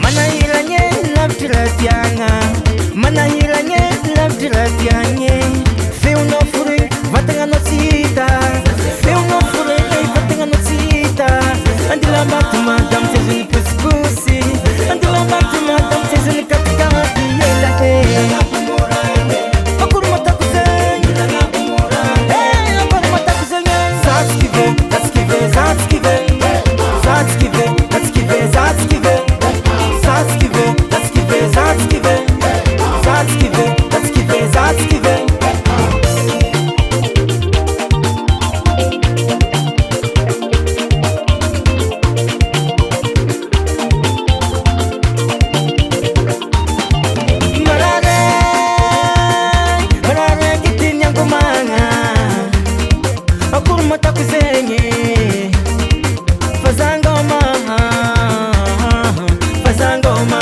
Manahiranye lavdiratyagna, manahiranye lavdiratyagny. Feonao fory vatagnanao tsy hita, feonao fory vatagnanao tsy hita. Andila maty madamo teziny posiposy, andila maty madamo teziny katikaty ela akory matako zegny, akory matako zegny. Zatskive, zatskive, zatskive, zatskive, zatskive, zatskive, zatskive, zatskive, zatskive, zatskive, zatskive, zatskive. Akory matako zegny, fazangoma, fazangoma.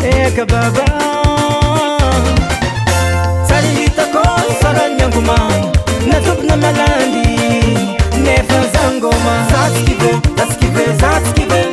Eka baba, tsara hitako farany angoma, natopona malandy nefa zangoma. Zatskive, zatskive, zatskive.